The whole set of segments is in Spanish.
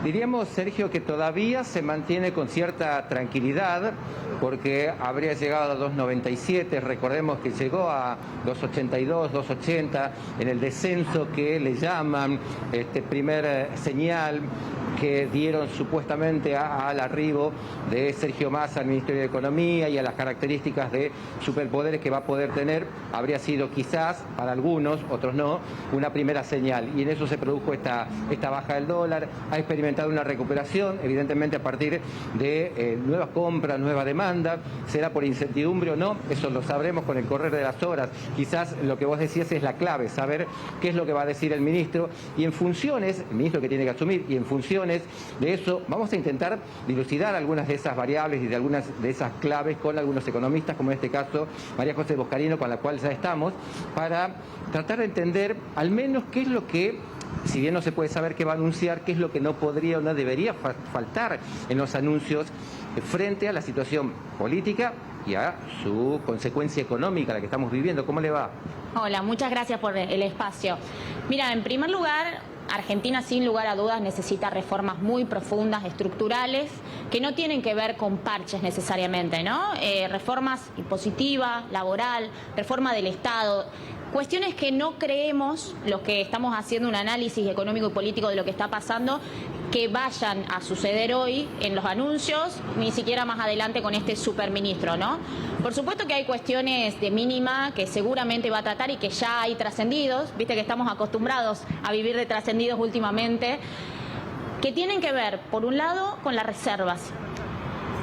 Diríamos, Sergio, que todavía se mantiene con cierta tranquilidad porque habría llegado a 2,97, recordemos que llegó a 2,82, 2,80 en el descenso que le llaman primer señal que dieron supuestamente al arribo de Sergio Massa al Ministerio de Economía y a las características de superpoderes que va a poder tener, habría sido quizás, para algunos, otros no, una primera señal. Y en eso se produjo esta baja del dólar, ha experimentado una recuperación, evidentemente a partir de nuevas compras, nueva demanda, será por incertidumbre o no, eso lo sabremos con el correr de las horas. Quizás lo que vos decías es la clave, saber qué es lo que va a decir el ministro, y en funciones, el ministro que tiene que asumir, y en funciones de eso vamos a intentar dilucidar algunas de esas variables y de algunas de esas claves con algunos economistas, como en este caso María José Boscarino, con la cual ya estamos, para tratar de entender al menos qué es lo que, si bien no se puede saber qué va a anunciar, qué es lo que no podría o no debería faltar en los anuncios frente a la situación política y a su consecuencia económica, la que estamos viviendo. ¿Cómo le va? Hola, muchas gracias por el espacio. Mira, en primer lugar, Argentina sin lugar a dudas necesita reformas muy profundas, estructurales, que no tienen que ver con parches necesariamente, ¿no? Reformas impositiva, laboral, reforma del Estado. Cuestiones que no creemos, los que estamos haciendo un análisis económico y político de lo que está pasando, que vayan a suceder hoy en los anuncios, ni siquiera más adelante con este superministro, ¿no? Por supuesto que hay cuestiones de mínima que seguramente va a tratar y que ya hay trascendidos, viste que estamos acostumbrados a vivir de trascendidos últimamente, que tienen que ver, por un lado, con las reservas.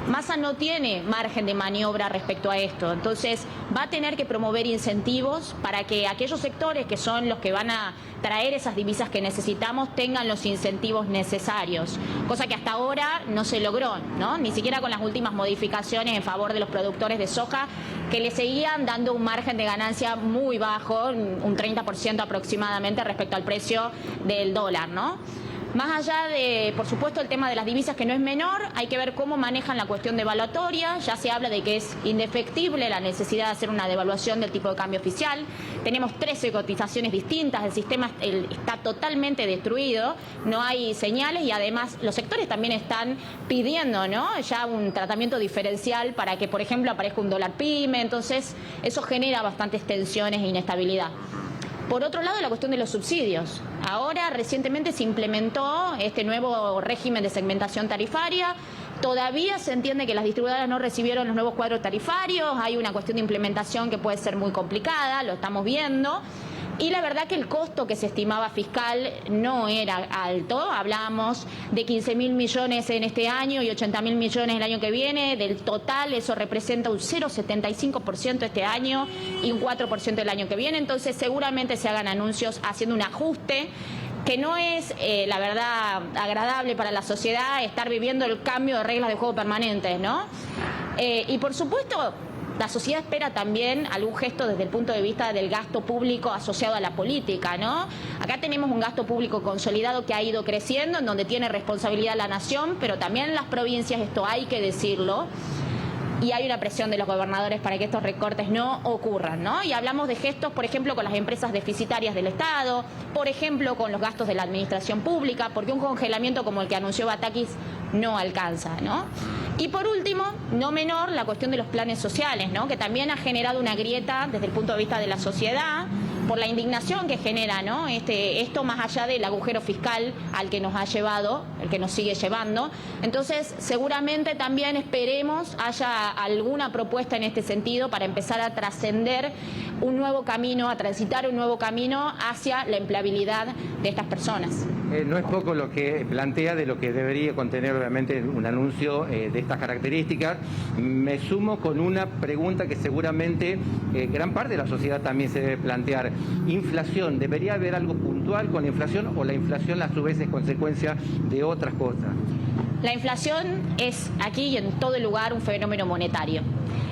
Massa no tiene margen de maniobra respecto a esto, entonces va a tener que promover incentivos para que aquellos sectores que son los que van a traer esas divisas que necesitamos tengan los incentivos necesarios, cosa que hasta ahora no se logró, ¿no? Ni siquiera con las últimas modificaciones en favor de los productores de soja, que le seguían dando un margen de ganancia muy bajo, un 30% aproximadamente respecto al precio del dólar, ¿no? Más allá de, por supuesto, el tema de las divisas, que no es menor, hay que ver cómo manejan la cuestión devaluatoria. Ya se habla de que es indefectible la necesidad de hacer una devaluación del tipo de cambio oficial. Tenemos 13 cotizaciones distintas, el sistema está totalmente destruido, no hay señales y además los sectores también están pidiendo, ¿no?, ya un tratamiento diferencial para que, por ejemplo, aparezca un dólar pyme. Entonces, eso genera bastantes tensiones e inestabilidad. Por otro lado, la cuestión de los subsidios. Ahora, recientemente se implementó este nuevo régimen de segmentación tarifaria. Todavía se entiende que las distribuidoras no recibieron los nuevos cuadros tarifarios. Hay una cuestión de implementación que puede ser muy complicada, lo estamos viendo. Y la verdad que el costo que se estimaba fiscal no era alto. Hablábamos de 15.000 millones en este año y 80.000 millones el año que viene. Del total eso representa un 0,75% este año y un 4% el año que viene. Entonces seguramente se hagan anuncios haciendo un ajuste que no es, la verdad, agradable para la sociedad estar viviendo el cambio de reglas de juego permanentes, ¿no? Y por supuesto, la sociedad espera también algún gesto desde el punto de vista del gasto público asociado a la política, ¿no? Acá tenemos un gasto público consolidado que ha ido creciendo, en donde tiene responsabilidad la nación, pero también en las provincias, esto hay que decirlo, y hay una presión de los gobernadores para que estos recortes no ocurran, ¿no? Y hablamos de gestos, por ejemplo, con las empresas deficitarias del Estado, por ejemplo, con los gastos de la administración pública, porque un congelamiento como el que anunció Batakis no alcanza, ¿no? Y por último, no menor, la cuestión de los planes sociales, ¿no?, que también ha generado una grieta desde el punto de vista de la sociedad, por la indignación que genera, ¿no?, esto más allá del agujero fiscal al que nos ha llevado, el que nos sigue llevando. Entonces, seguramente también esperemos haya alguna propuesta en este sentido para empezar a trascender un nuevo camino, a transitar un nuevo camino hacia la empleabilidad de estas personas. No es poco lo que plantea de lo que debería contener obviamente un anuncio de estas características. Me sumo con una pregunta que seguramente gran parte de la sociedad también se debe plantear. Inflación, ¿debería haber algo puntual con la inflación o la inflación a su vez es consecuencia de otras cosas? La inflación es aquí y en todo lugar un fenómeno monetario.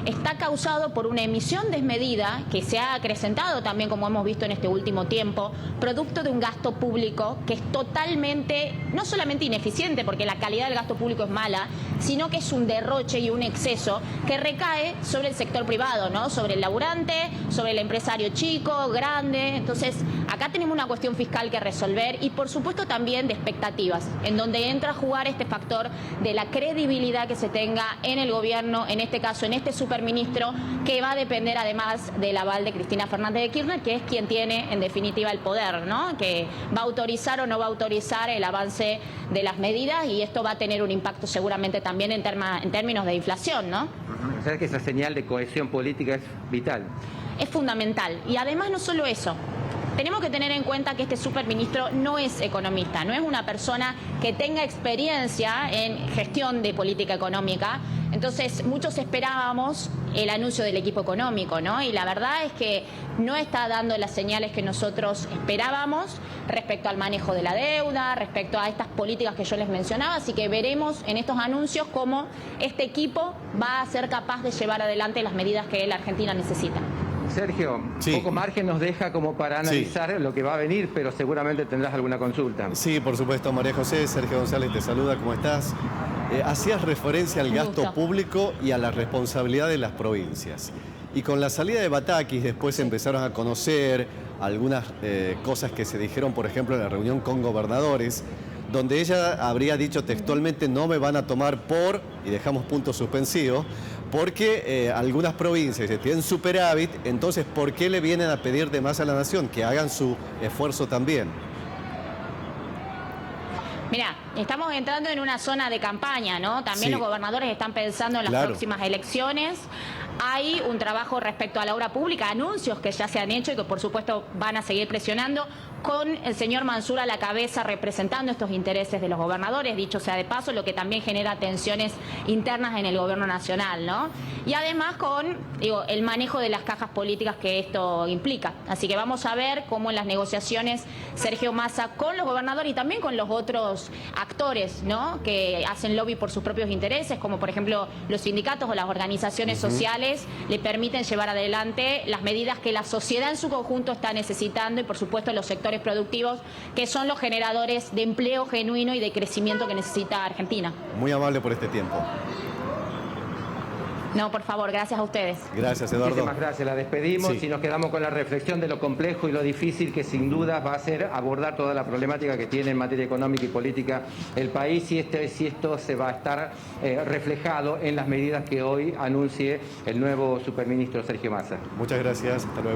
Está causado por una emisión desmedida que se ha acrecentado también, como hemos visto en este último tiempo, producto de un gasto público que es totalmente, no solamente ineficiente, porque la calidad del gasto público es mala, sino que es un derroche y un exceso que recae sobre el sector privado, ¿no? Sobre el laburante, sobre el empresario chico, grande. Entonces, acá tenemos una cuestión fiscal que resolver y, por supuesto, también de expectativas, en donde entra a jugar este factor de la credibilidad que se tenga en el gobierno, en este caso, en este superministro, que va a depender además del aval de Cristina Fernández de Kirchner, que es quien tiene en definitiva el poder, ¿no? Que va a autorizar o no va a autorizar el avance de las medidas, y esto va a tener un impacto seguramente también en términos de inflación, ¿no? O sea que esa señal de cohesión política es vital. Es fundamental. Y además no solo eso. Tenemos que tener en cuenta que este superministro no es economista, no es una persona que tenga experiencia en gestión de política económica. Entonces, muchos esperábamos el anuncio del equipo económico, ¿no? Y la verdad es que no está dando las señales que nosotros esperábamos respecto al manejo de la deuda, respecto a estas políticas que yo les mencionaba. Así que veremos en estos anuncios cómo este equipo va a ser capaz de llevar adelante las medidas que la Argentina necesita. Sergio, Sí. poco margen nos deja como para analizar lo que va a venir, pero seguramente tendrás alguna consulta. Sí, por supuesto, María José. Sergio González te saluda, ¿cómo estás? Hacías referencia al Un gasto gusto. público y a la responsabilidad de las provincias. Y con la salida de Batakis después empezaron a conocer algunas cosas que se dijeron, por ejemplo, en la reunión con gobernadores, donde ella habría dicho textualmente: no me van a tomar por, y dejamos puntos suspensivos, porque algunas provincias tienen superávit. Entonces, ¿por qué le vienen a pedir de más a la nación? Que hagan su esfuerzo también. Mirá, estamos entrando en una zona de campaña, ¿no? También Sí. los gobernadores están pensando en las Claro. próximas elecciones. Hay un trabajo respecto a la obra pública, anuncios que ya se han hecho y que por supuesto van a seguir presionando, con el señor Mansur a la cabeza representando estos intereses de los gobernadores, dicho sea de paso, lo que también genera tensiones internas en el gobierno nacional, ¿no? Y además con, el manejo de las cajas políticas que esto implica. Así que vamos a ver cómo en las negociaciones Sergio Massa con los gobernadores y también con los otros actores, ¿no? Que hacen lobby por sus propios intereses, como por ejemplo los sindicatos o las organizaciones sociales, le permiten llevar adelante las medidas que la sociedad en su conjunto está necesitando, y por supuesto los sectores productivos, que son los generadores de empleo genuino y de crecimiento que necesita Argentina. Muy amable por este tiempo. No, por favor, gracias a ustedes. Gracias, Eduardo. Muchísimas gracias, la despedimos Sí. y nos quedamos con la reflexión de lo complejo y lo difícil que sin duda va a ser abordar toda la problemática que tiene en materia económica y política el país, si esto se va a estar reflejado en las medidas que hoy anuncie el nuevo superministro Sergio Massa. Muchas gracias. Hasta luego.